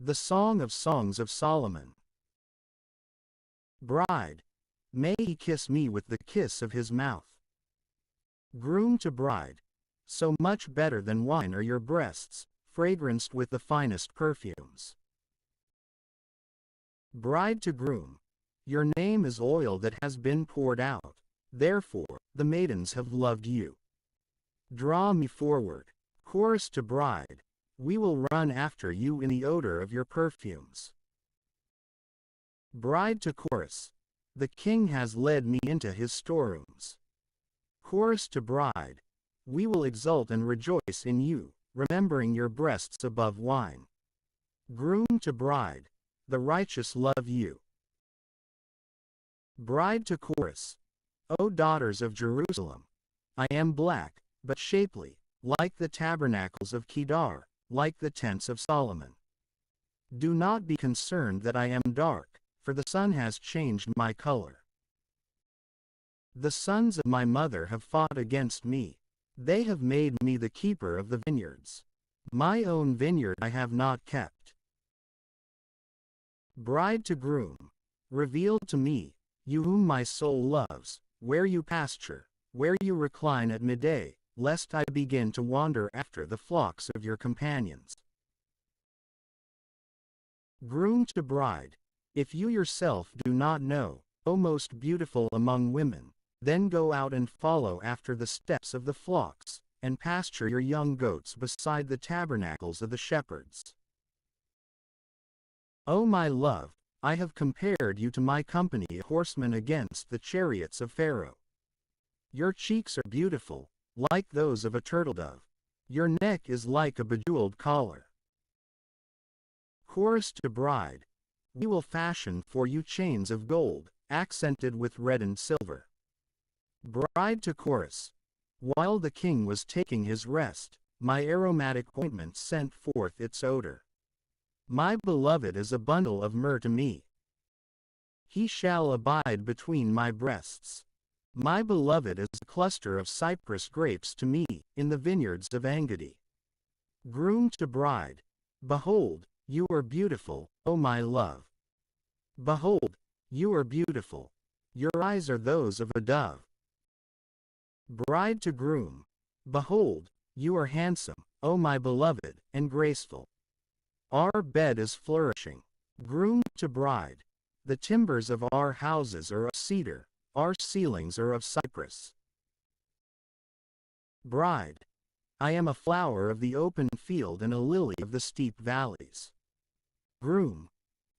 The Song of Songs of Solomon. Bride, may he kiss me with the kiss of his mouth. Groom to bride, so much better than wine are your breasts, fragranced with the finest perfumes. Bride to groom, your name is oil that has been poured out, therefore the maidens have loved you. Draw me forward, chorus to bride, we will run after you in the odor of your perfumes. Bride to chorus, the king has led me into his storerooms. Chorus to bride, we will exult and rejoice in you, remembering your breasts above wine. Groom to bride, the righteous love you. Bride to chorus, O daughters of Jerusalem, I am black, but shapely, like the tabernacles of Kedar, like the tents of Solomon. Do not be concerned that I am dark, for the sun has changed my color. The sons of my mother have fought against me. They have made me the keeper of the vineyards. My own vineyard I have not kept. Bride to groom, reveal to me, you whom my soul loves, where you pasture, where you recline at midday, lest I begin to wander after the flocks of your companions. Groom to bride, if you yourself do not know, O most beautiful among women, then go out and follow after the steps of the flocks, and pasture your young goats beside the tabernacles of the shepherds. O my love, I have compared you to my company of horsemen against the chariots of Pharaoh. Your cheeks are beautiful, like those of a turtledove. Your neck is like a bejeweled collar. Chorus to bride, we will fashion for you chains of gold, accented with red and silver. Bride to chorus, while the king was taking his rest, my aromatic ointment sent forth its odor. My beloved is a bundle of myrrh to me. He shall abide between my breasts. My beloved is a cluster of cypress grapes to me, in the vineyards of Engedi. Groom to bride, behold, you are beautiful, O my love. Behold, you are beautiful. Your eyes are those of a dove. Bride to groom, behold, you are handsome, O my beloved, and graceful. Our bed is flourishing. Groom to bride, the timbers of our houses are of cedar, our ceilings are of cypress. Bride, I am a flower of the open field and a lily of the steep valleys. Groom,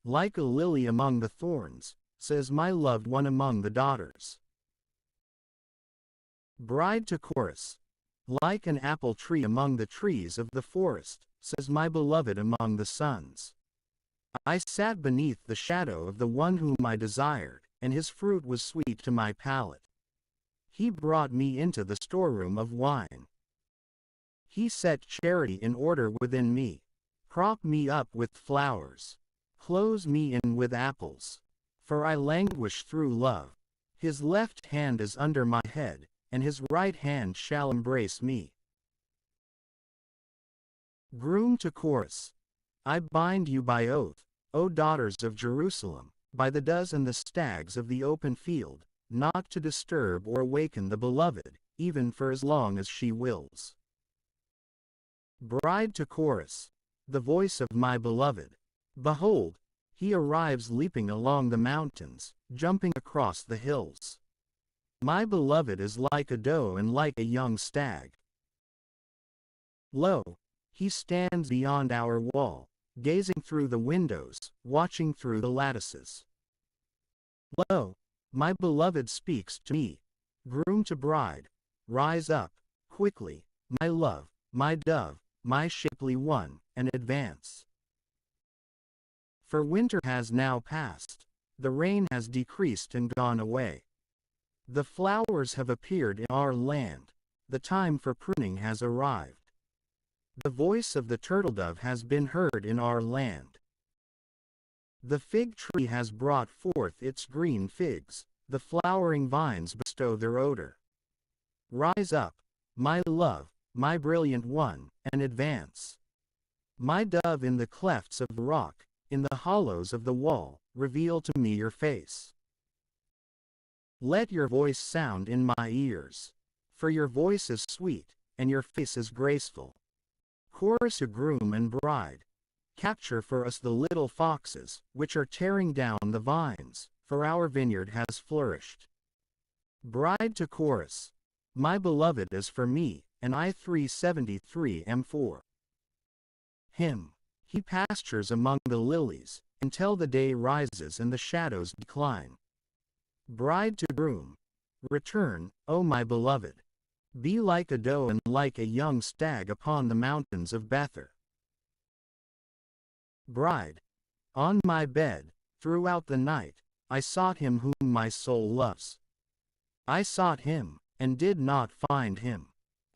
like a lily among the thorns, says my loved one among the daughters. Bride to chorus, like an apple tree among the trees of the forest, says my beloved among the sons. I sat beneath the shadow of the one whom I desired, and his fruit was sweet to my palate. He brought me into the storeroom of wine. He set charity in order within me, prop me up with flowers, close me in with apples. For I languish through love. His left hand is under my head, and his right hand shall embrace me. Groom to chorus, I bind you by oath, O daughters of Jerusalem, by the does and the stags of the open field, not to disturb or awaken the beloved, even for as long as she wills. Bride to chorus, the voice of my beloved. Behold, he arrives leaping along the mountains, jumping across the hills. My beloved is like a doe and like a young stag. Lo, he stands beyond our wall, gazing through the windows, watching through the lattices. Lo, my beloved speaks to me, groom to bride, rise up, quickly, my love, my dove, my shapely one, and advance. For winter has now passed, the rain has decreased and gone away. The flowers have appeared in our land, the time for pruning has arrived. The voice of the turtledove has been heard in our land. The fig tree has brought forth its green figs, the flowering vines bestow their odor. Rise up, my love, my brilliant one, and advance. My dove, in the clefts of the rock, in the hollows of the wall, reveal to me your face. Let your voice sound in my ears. For your voice is sweet, and your face is graceful. Chorus to groom and bride. Capture for us the little foxes, which are tearing down the vines, for our vineyard has flourished. Bride to chorus. My beloved is for me, and I 373 am for him. He pastures among the lilies, until the day rises and the shadows decline. Bride to groom. Return, O my beloved. Be like a doe and like a young stag upon the mountains of Bether. Bride. On my bed, throughout the night, I sought him whom my soul loves. I sought him, and did not find him.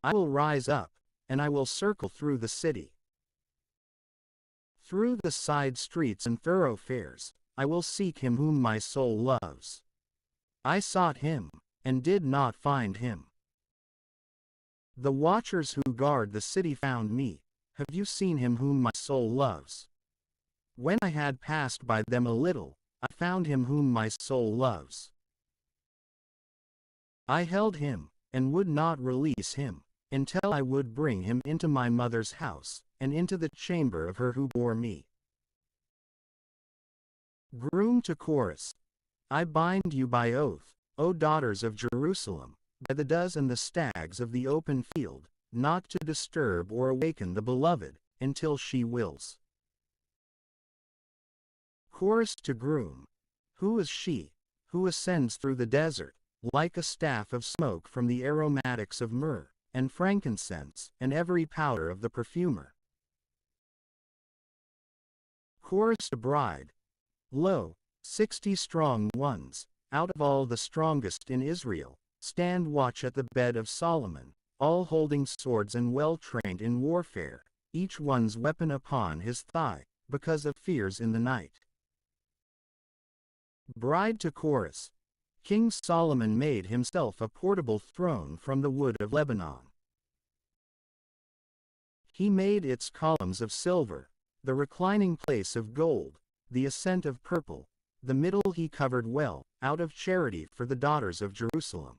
I will rise up, and I will circle through the city. Through the side streets and thoroughfares, I will seek him whom my soul loves. I sought him, and did not find him. The watchers who guard the city found me. Have you seen him whom my soul loves? When I had passed by them a little, I found him whom my soul loves. I held him, and would not release him, until I would bring him into my mother's house, and into the chamber of her who bore me. Groom to chorus. I bind you by oath, O daughters of Jerusalem, by the does and the stags of the open field, not to disturb or awaken the beloved, until she wills. Chorus to groom. Who is she, who ascends through the desert, like a staff of smoke from the aromatics of myrrh, and frankincense, and every powder of the perfumer? Chorus to bride. Lo, 60 strong ones, out of all the strongest in Israel, stand watch at the bed of Solomon, all holding swords and well trained in warfare, each one's weapon upon his thigh, because of fears in the night. Bride to chorus. King Solomon made himself a portable throne from the wood of Lebanon. He made its columns of silver, the reclining place of gold, the ascent of purple, the middle he covered well, out of charity for the daughters of Jerusalem.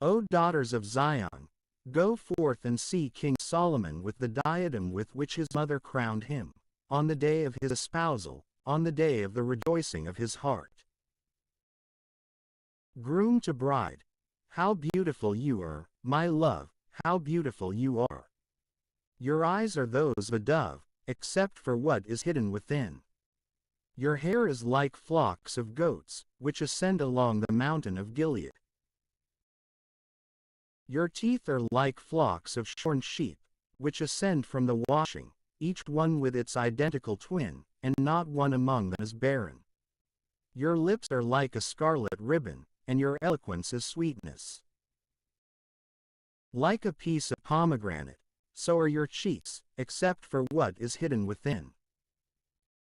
O daughters of Zion, go forth and see King Solomon with the diadem with which his mother crowned him, on the day of his espousal, on the day of the rejoicing of his heart. Groom to bride. How beautiful you are, my love, how beautiful you are. Your eyes are those of a dove, except for what is hidden within. Your hair is like flocks of goats, which ascend along the mountain of Gilead. Your teeth are like flocks of shorn sheep, which ascend from the washing, each one with its identical twin, and not one among them is barren. Your lips are like a scarlet ribbon, and your eloquence is sweetness. Like a piece of pomegranate, so are your cheeks, except for what is hidden within.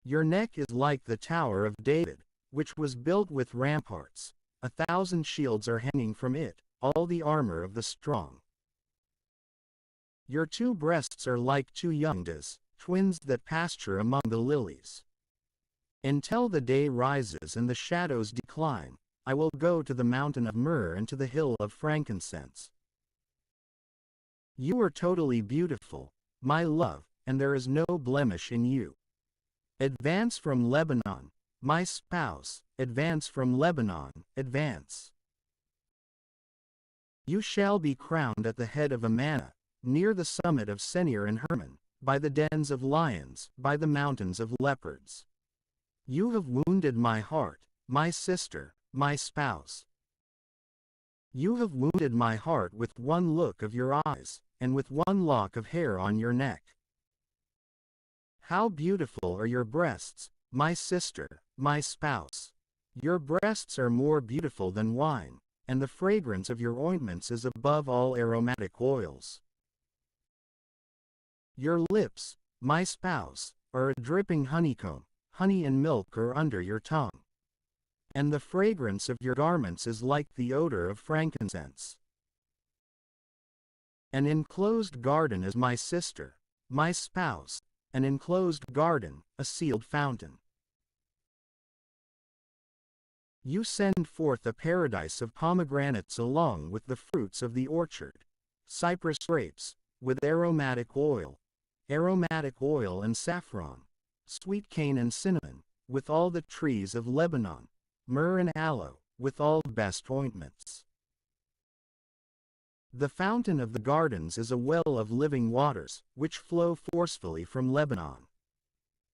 Your neck is like the Tower of David, which was built with ramparts. 1,000 shields are hanging from it, all the armor of the strong. Your two breasts are like two young does, twins that pasture among the lilies. Until the day rises and the shadows decline, I will go to the mountain of myrrh and to the hill of frankincense. You are totally beautiful, my love, and there is no blemish in you. Advance from Lebanon, my spouse, advance from Lebanon, advance. You shall be crowned at the head of Amana, near the summit of Senir and Hermon, by the dens of lions, by the mountains of leopards. You have wounded my heart, my sister, my spouse. You have wounded my heart with one look of your eyes, and with one lock of hair on your neck. How beautiful are your breasts, my sister, my spouse. Your breasts are more beautiful than wine, and the fragrance of your ointments is above all aromatic oils. Your lips, my spouse, are a dripping honeycomb, honey and milk are under your tongue. And the fragrance of your garments is like the odor of frankincense. An enclosed garden is my sister, my spouse, an enclosed garden, a sealed fountain. You send forth a paradise of pomegranates along with the fruits of the orchard, cypress grapes, with aromatic oil and saffron, sweet cane and cinnamon, with all the trees of Lebanon, myrrh and aloe, with all the best ointments. The fountain of the gardens is a well of living waters, which flow forcefully from Lebanon.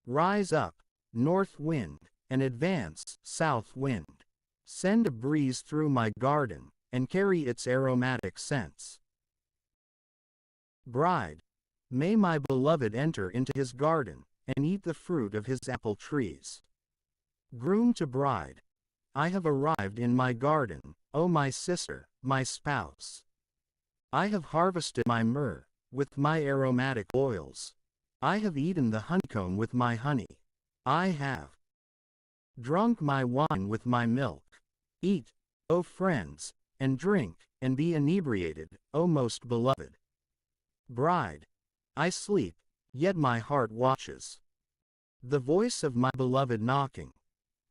Rise up, north wind, and advance, south wind. Send a breeze through my garden, and carry its aromatic scents. Bride, may my beloved enter into his garden, and eat the fruit of his apple trees. Groom to bride, I have arrived in my garden, O my sister, my spouse. I have harvested my myrrh, with my aromatic oils. I have eaten the honeycomb with my honey. I have drunk my wine with my milk. Eat, O friends, and drink, and be inebriated, O most beloved. Bride, I sleep, yet my heart watches. The voice of my beloved knocking.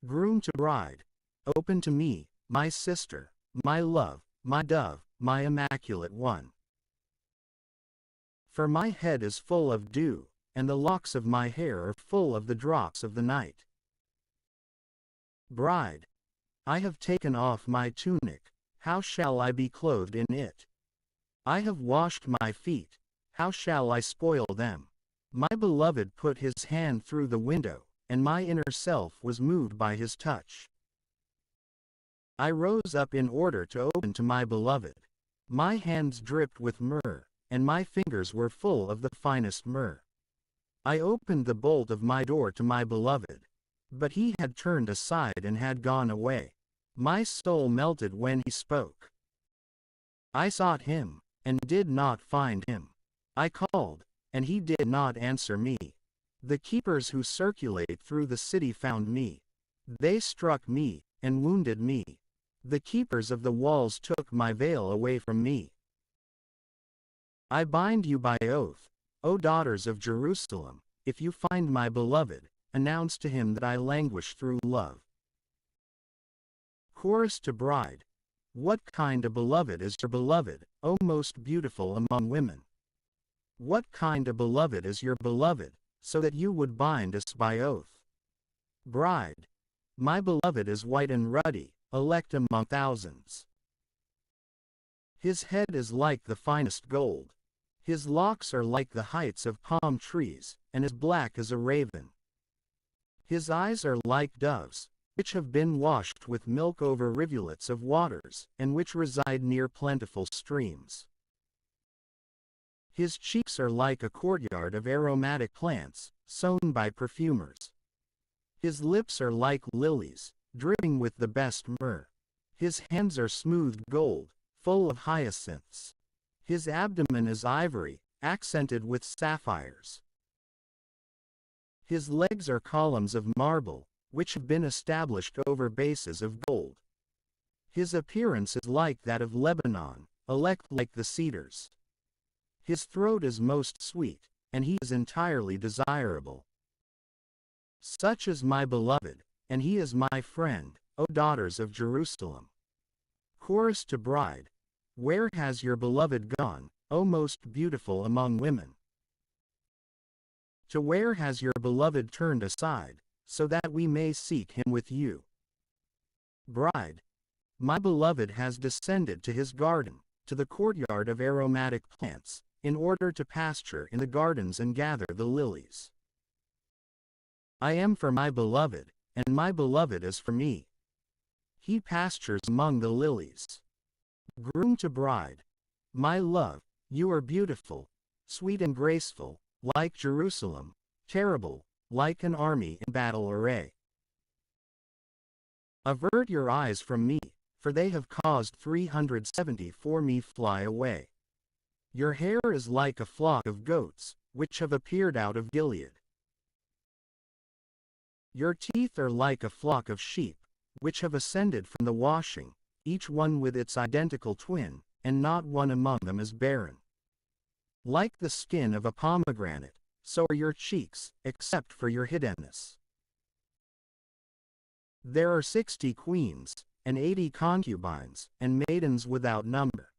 Groom to bride, open to me, my sister, my love, my dove, my immaculate one. For my head is full of dew, and the locks of my hair are full of the drops of the night. Bride, I have taken off my tunic, how shall I be clothed in it? I have washed my feet, how shall I spoil them? My beloved put his hand through the window, and my inner self was moved by his touch. I rose up in order to open to my beloved. My hands dripped with myrrh, and my fingers were full of the finest myrrh. I opened the bolt of my door to my beloved, but he had turned aside and had gone away. My soul melted when he spoke. I sought him, and did not find him. I called, and he did not answer me. The keepers who circulate through the city found me. They struck me, and wounded me. The keepers of the walls took my veil away from me. I bind you by oath, O daughters of Jerusalem, if you find my beloved, announce to him that I languish through love. Chorus to bride. What kind of beloved is your beloved, O most beautiful among women? What kind of beloved is your beloved, so that you would bind us by oath? Bride, my beloved is white and ruddy, elect among thousands. His head is like the finest gold. His locks are like the heights of palm trees, and as black as a raven. His eyes are like doves, which have been washed with milk over rivulets of waters, and which reside near plentiful streams. His cheeks are like a courtyard of aromatic plants, sown by perfumers. His lips are like lilies, dripping with the best myrrh. His hands are smooth gold, full of hyacinths. His abdomen is ivory, accented with sapphires. His legs are columns of marble, which have been established over bases of gold. His appearance is like that of Lebanon, elect like the cedars. His throat is most sweet, and he is entirely desirable. Such is my beloved, and he is my friend, O daughters of Jerusalem. Chorus to bride. Where has your beloved gone, O most beautiful among women? To where has your beloved turned aside, so that we may seek him with you? Bride, my beloved has descended to his garden, to the courtyard of aromatic plants, in order to pasture in the gardens and gather the lilies. I am for my beloved, and my beloved is for me. He pastures among the lilies. Groom to bride. My love, you are beautiful, sweet and graceful, like Jerusalem, terrible, like an army in battle array. Avert your eyes from me, for they have caused 370 for me fly away. Your hair is like a flock of goats, which have appeared out of Gilead. Your teeth are like a flock of sheep, which have ascended from the washing, each one with its identical twin, and not one among them is barren. Like the skin of a pomegranate, so are your cheeks, except for your hiddenness. There are 60 queens, and 80 concubines, and maidens without number.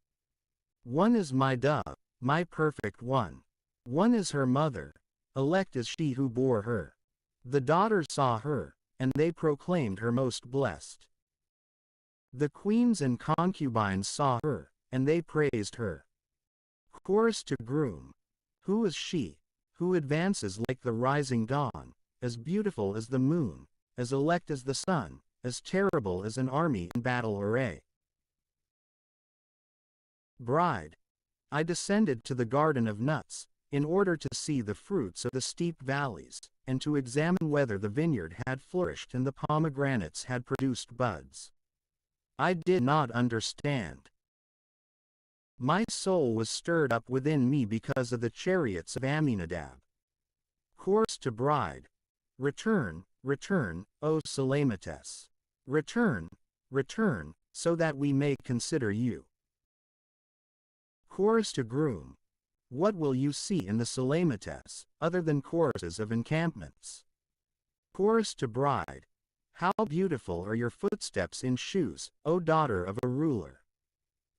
One is my dove, my perfect one. One is her mother, elect is she who bore her. The daughters saw her, and they proclaimed her most blessed. The queens and concubines saw her, and they praised her. Chorus to groom. Who is she, who advances like the rising dawn, as beautiful as the moon, as elect as the sun, as terrible as an army in battle array? Bride. I descended to the garden of nuts, in order to see the fruits of the steep valleys, and to examine whether the vineyard had flourished and the pomegranates had produced buds. I did not understand. My soul was stirred up within me because of the chariots of Amminadab. Chorus to bride. Return, return, O Salamitess. Return, return, so that we may consider you. Chorus to groom. What will you see in the Salamitess, other than choruses of encampments? Chorus to bride. How beautiful are your footsteps in shoes, O daughter of a ruler.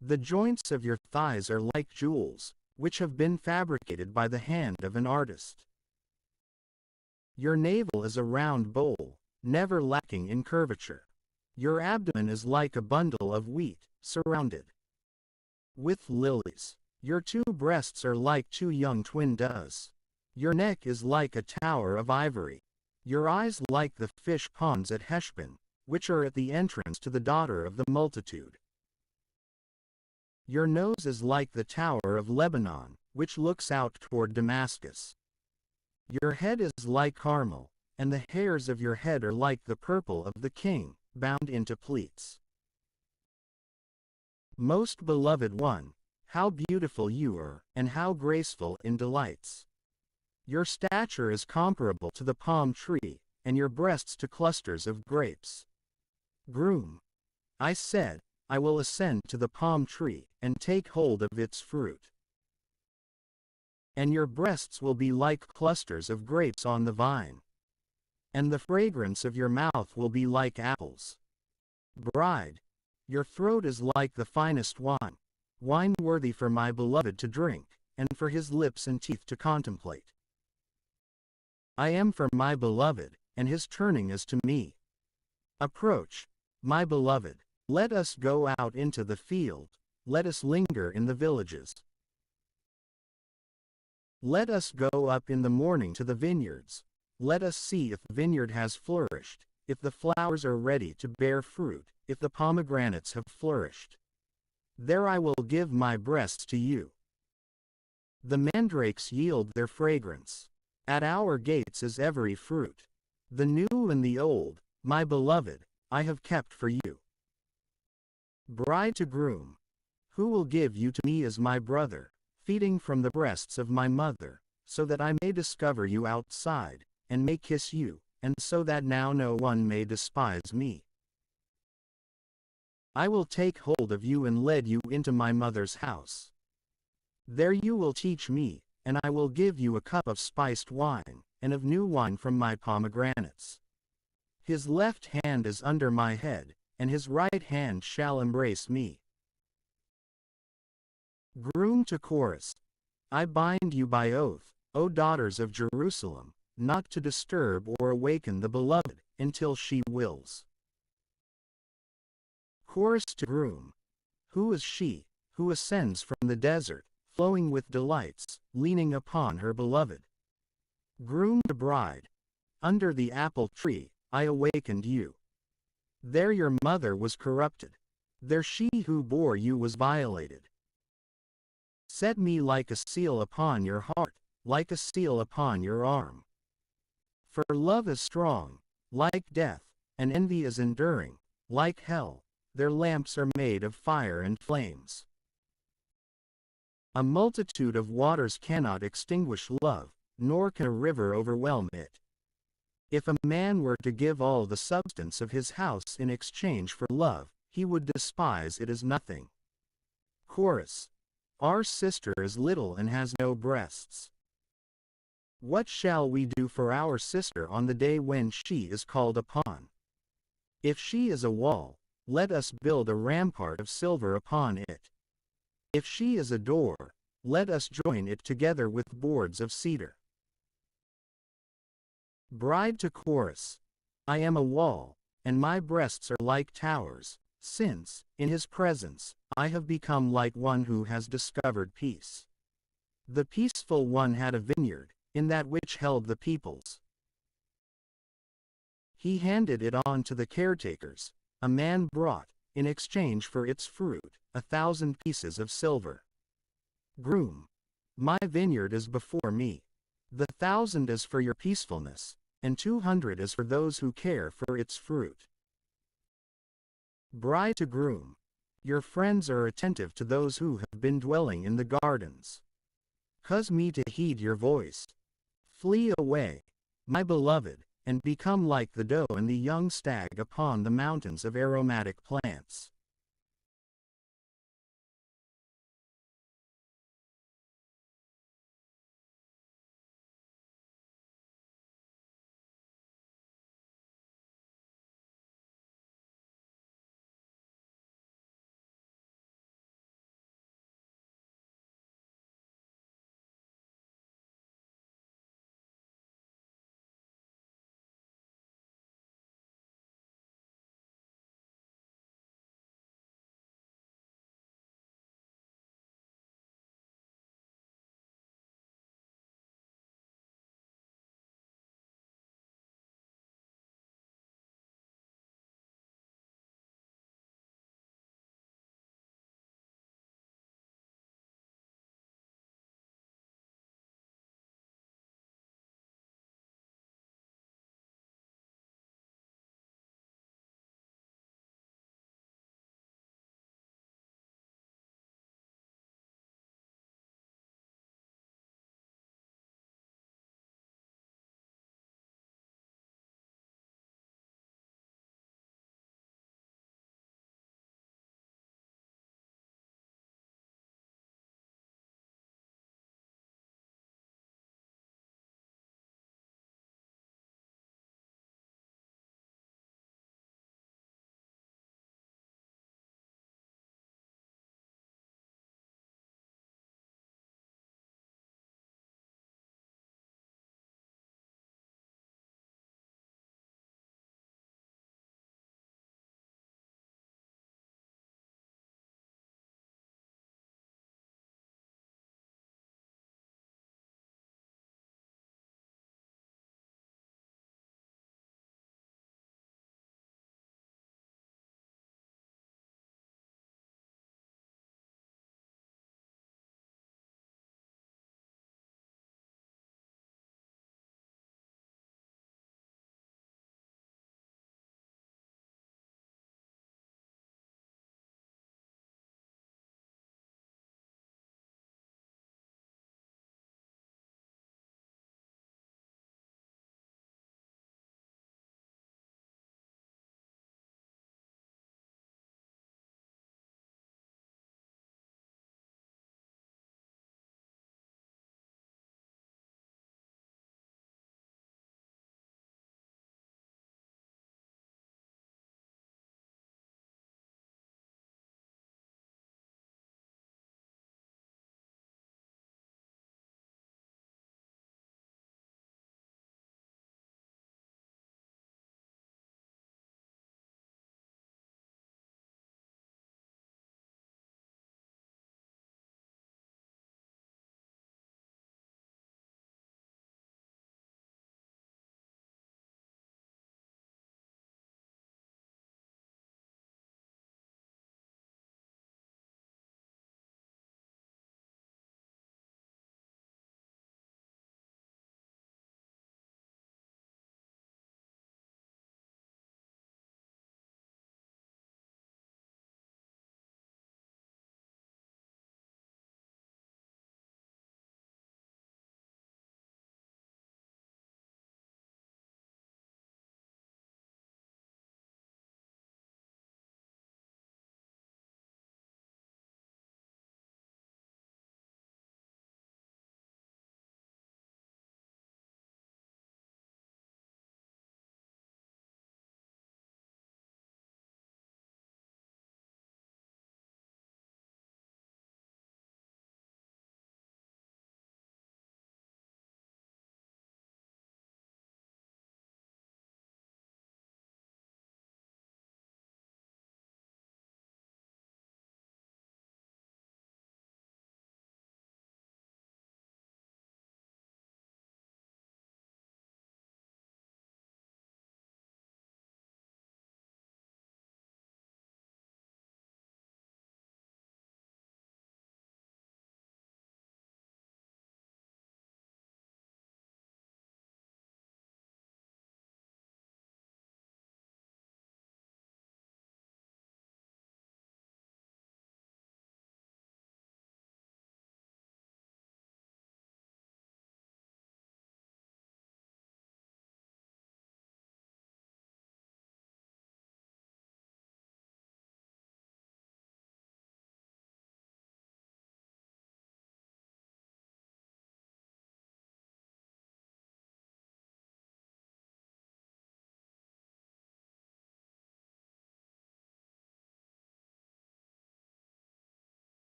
The joints of your thighs are like jewels, which have been fabricated by the hand of an artist. Your navel is a round bowl, never lacking in curvature. Your abdomen is like a bundle of wheat, surrounded with lilies. Your two breasts are like two young twin doves. Your neck is like a tower of ivory. Your eyes like the fish ponds at Heshbon, which are at the entrance to the daughter of the multitude. Your nose is like the tower of Lebanon, which looks out toward Damascus. Your head is like Carmel, and the hairs of your head are like the purple of the king, bound into pleats. Most beloved one, how beautiful you are, and how graceful in delights. Your stature is comparable to the palm tree, and your breasts to clusters of grapes. Groom. I said, I will ascend to the palm tree, and take hold of its fruit. And your breasts will be like clusters of grapes on the vine. And the fragrance of your mouth will be like apples. Bride. Your throat is like the finest wine, wine worthy for my beloved to drink, and for his lips and teeth to contemplate. I am for my beloved, and his turning is to me. Approach, my beloved, let us go out into the field, let us linger in the villages. Let us go up in the morning to the vineyards, let us see if the vineyard has flourished, if the flowers are ready to bear fruit, if the pomegranates have flourished. There I will give my breasts to you. The mandrakes yield their fragrance. At our gates is every fruit. The new and the old, my beloved, I have kept for you. Bride to groom. Who will give you to me as my brother, feeding from the breasts of my mother, so that I may discover you outside, and may kiss you, and so that now no one may despise me. I will take hold of you and lead you into my mother's house. There you will teach me, and I will give you a cup of spiced wine, and of new wine from my pomegranates. His left hand is under my head, and his right hand shall embrace me. Groom to chorus. I bind you by oath, O daughters of Jerusalem, not to disturb or awaken the beloved, until she wills. Chorus to groom. Who is she, who ascends from the desert, flowing with delights, leaning upon her beloved? Groom to bride. Under the apple tree, I awakened you. There your mother was corrupted. There she who bore you was violated. Set me like a seal upon your heart, like a seal upon your arm. For love is strong, like death, and envy is enduring, like hell. Their lamps are made of fire and flames. A multitude of waters cannot extinguish love, nor can a river overwhelm it. If a man were to give all the substance of his house in exchange for love, he would despise it as nothing. Chorus. Our sister is little and has no breasts. What shall we do for our sister on the day when she is called upon? If she is a wall, let us build a rampart of silver upon it. If she is a door, let us join it together with boards of cedar. Bride to Chorus. I am a wall, and my breasts are like towers, since, in his presence, I have become like one who has discovered peace. The peaceful one had a vineyard, in that which held the peoples. He handed it on to the caretakers. A man brought, in exchange for its fruit, 1,000 pieces of silver. Groom. My vineyard is before me. The 1,000 is for your peacefulness, and 200 is for those who care for its fruit. Bride to groom. Your friends are attentive to those who have been dwelling in the gardens. Cause me to heed your voice. Flee away, my beloved, and become like the doe and the young stag upon the mountains of aromatic plants.